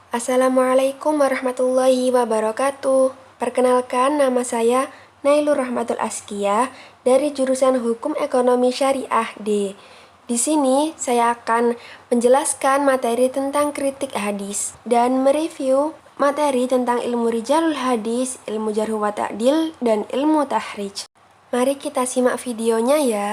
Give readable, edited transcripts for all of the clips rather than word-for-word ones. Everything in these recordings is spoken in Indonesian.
Assalamualaikum warahmatullahi wabarakatuh. Perkenalkan, nama saya Nailur Rahmatul Askia dari jurusan Hukum Ekonomi Syariah D. Di sini saya akan menjelaskan materi tentang kritik hadis dan mereview materi tentang ilmu rijalul hadis, ilmu jarh wa ta'dil, dan ilmu tahrij. Mari kita simak videonya ya.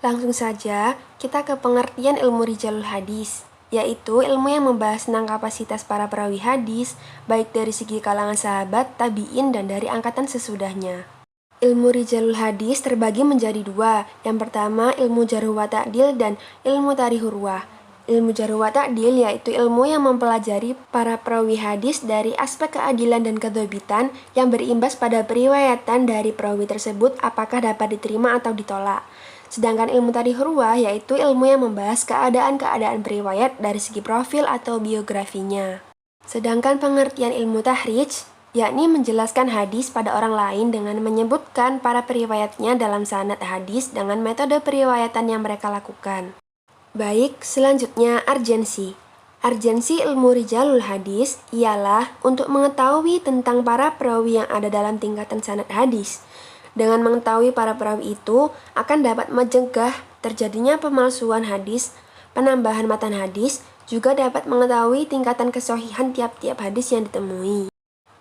Langsung saja kita ke pengertian ilmu rijalul hadis, yaitu ilmu yang membahas tentang kapasitas para perawi hadis, baik dari segi kalangan sahabat, tabi'in, dan dari angkatan sesudahnya. Ilmu rijalul hadis terbagi menjadi dua. Yang pertama, ilmu jarh wa ta'dil dan ilmu tarikh ruwah. Ilmu jarh wa ta'dil yaitu ilmu yang mempelajari para perawi hadis dari aspek keadilan dan kedhobitan yang berimbas pada periwayatan dari perawi tersebut apakah dapat diterima atau ditolak. Sedangkan ilmu tarikh ruwah yaitu ilmu yang membahas keadaan-keadaan periwayat dari segi profil atau biografinya. Sedangkan pengertian ilmu tahrij yakni menjelaskan hadis pada orang lain dengan menyebutkan para periwayatnya dalam sanad hadis dengan metode periwayatan yang mereka lakukan. Baik, selanjutnya arjensi. Arjensi ilmu rijalul hadis ialah untuk mengetahui tentang para perawi yang ada dalam tingkatan sanad hadis. Dengan mengetahui para perawi itu akan dapat mencegah terjadinya pemalsuan hadis, penambahan matan hadis, juga dapat mengetahui tingkatan kesohihan tiap-tiap hadis yang ditemui.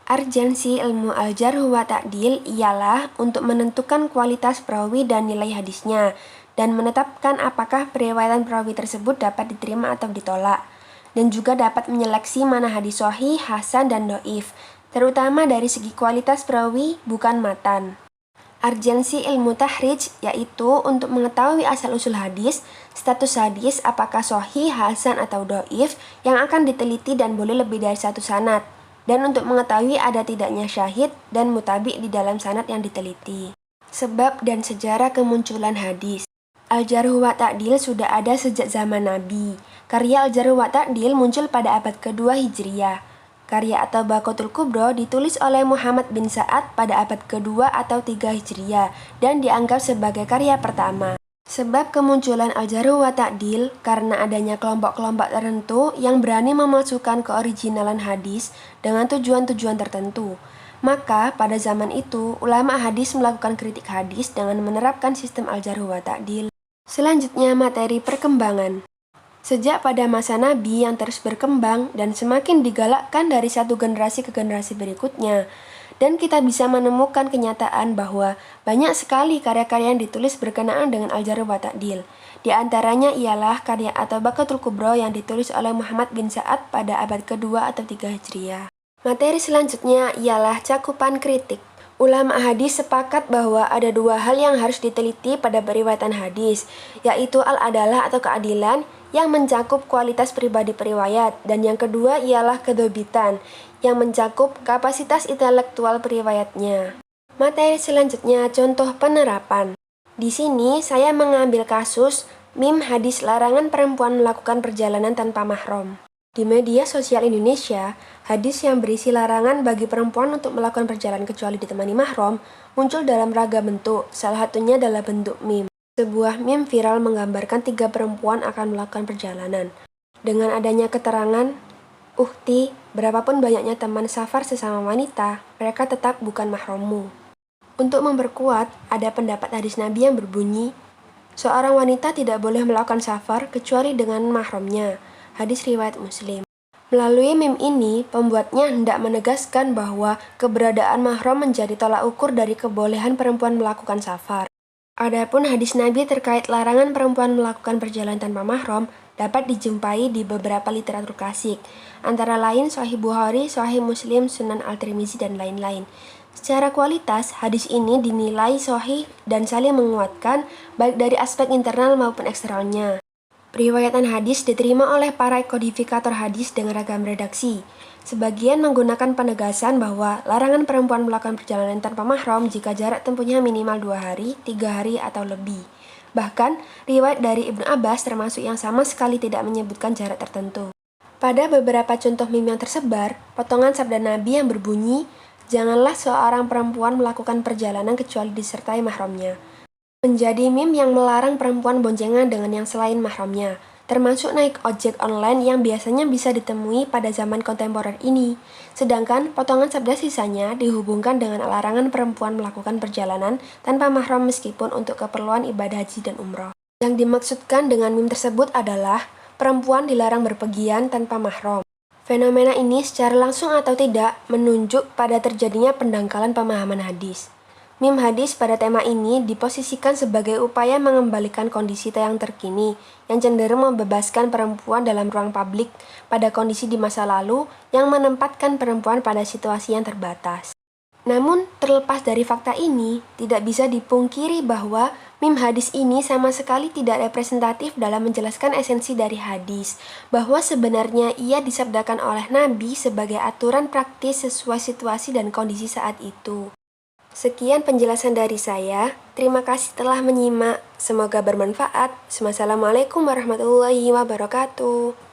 Arjensi ilmu al-jarh wa ta'dil ialah untuk menentukan kualitas perawi dan nilai hadisnya, dan menetapkan apakah periwayatan perawi tersebut dapat diterima atau ditolak, dan juga dapat menyeleksi mana hadis sahih, hasan, dan dhaif, terutama dari segi kualitas perawi, bukan matan. Arjensi ilmu tahrij yaitu untuk mengetahui asal-usul hadis, status hadis apakah sahih, hasan, atau dhaif yang akan diteliti dan boleh lebih dari satu sanad, dan untuk mengetahui ada tidaknya syahid dan mutabi di dalam sanad yang diteliti. Sebab dan sejarah kemunculan hadis. Al-jarh wa ta'dil sudah ada sejak zaman Nabi. Karya Al-jarh wa ta'dil muncul pada abad kedua Hijriyah. Karya At-Tabaqatul Kubra ditulis oleh Muhammad bin Sa'ad pada abad kedua atau 3 Hijriyah dan dianggap sebagai karya pertama. Sebab kemunculan Al-jarh wa ta'dil karena adanya kelompok-kelompok tertentu yang berani memasukkan keoriginalan hadis dengan tujuan-tujuan tertentu. Maka pada zaman itu ulama hadis melakukan kritik hadis dengan menerapkan sistem Al-jarh wa ta'dil. Selanjutnya materi perkembangan. Sejak pada masa Nabi yang terus berkembang dan semakin digalakkan dari satu generasi ke generasi berikutnya, dan kita bisa menemukan kenyataan bahwa banyak sekali karya-karya yang ditulis berkenaan dengan Al-jarh wa ta'dil. Di antaranya ialah karya At-Tabaqatul Kubra yang ditulis oleh Muhammad bin Sa'ad pada abad kedua atau 3 Hijriyah. Materi selanjutnya ialah cakupan kritik. Ulama hadis sepakat bahwa ada dua hal yang harus diteliti pada periwayatan hadis, yaitu al-adalah atau keadilan yang mencakup kualitas pribadi periwayat, dan yang kedua ialah kedhobitan yang mencakup kapasitas intelektual periwayatnya. Materi selanjutnya contoh penerapan. Di sini saya mengambil kasus mim hadis larangan perempuan melakukan perjalanan tanpa mahram. Di media sosial Indonesia, hadis yang berisi larangan bagi perempuan untuk melakukan perjalanan kecuali ditemani mahram muncul dalam ragam bentuk, salah satunya adalah bentuk mim. Sebuah mim viral menggambarkan 3 perempuan akan melakukan perjalanan. Dengan adanya keterangan, "Ukhti, berapapun banyaknya teman safar sesama wanita, mereka tetap bukan mahrammu." Untuk memperkuat, ada pendapat hadis Nabi yang berbunyi, "Seorang wanita tidak boleh melakukan safar kecuali dengan mahramnya." Hadis riwayat Muslim. Melalui meme ini, pembuatnya hendak menegaskan bahwa keberadaan mahram menjadi tolak ukur dari kebolehan perempuan melakukan safar. Adapun hadis Nabi terkait larangan perempuan melakukan perjalanan tanpa mahram dapat dijumpai di beberapa literatur klasik, antara lain Sahih Bukhari, Sahih Muslim, Sunan Al-Tirmizi, dan lain-lain. Secara kualitas, hadis ini dinilai sahih dan saling menguatkan baik dari aspek internal maupun eksternalnya. Periwayatan hadis diterima oleh para kodifikator hadis dengan ragam redaksi. Sebagian menggunakan penegasan bahwa larangan perempuan melakukan perjalanan tanpa mahram jika jarak tempuhnya minimal 2 hari, 3 hari, atau lebih. Bahkan, riwayat dari Ibnu Abbas termasuk yang sama sekali tidak menyebutkan jarak tertentu. Pada beberapa contoh meme yang tersebar, potongan sabda Nabi yang berbunyi, "Janganlah seorang perempuan melakukan perjalanan kecuali disertai mahramnya." Menjadi meme yang melarang perempuan boncengan dengan yang selain mahramnya. termasuk naik ojek online yang biasanya bisa ditemui pada zaman kontemporer ini. Sedangkan potongan sabda sisanya dihubungkan dengan larangan perempuan melakukan perjalanan tanpa mahram meskipun untuk keperluan ibadah haji dan umroh. Yang dimaksudkan dengan mim tersebut adalah perempuan dilarang berpergian tanpa mahram. Fenomena ini secara langsung atau tidak menunjuk pada terjadinya pendangkalan pemahaman hadis. Mim hadis pada tema ini diposisikan sebagai upaya mengembalikan kondisi yang terkini yang cenderung membebaskan perempuan dalam ruang publik pada kondisi di masa lalu yang menempatkan perempuan pada situasi yang terbatas. Namun, terlepas dari fakta ini, tidak bisa dipungkiri bahwa mim hadis ini sama sekali tidak representatif dalam menjelaskan esensi dari hadis, bahwa sebenarnya ia disabdakan oleh Nabi sebagai aturan praktis sesuai situasi dan kondisi saat itu. Sekian penjelasan dari saya. Terima kasih telah menyimak. Semoga bermanfaat. Wassalamualaikum warahmatullahi wabarakatuh.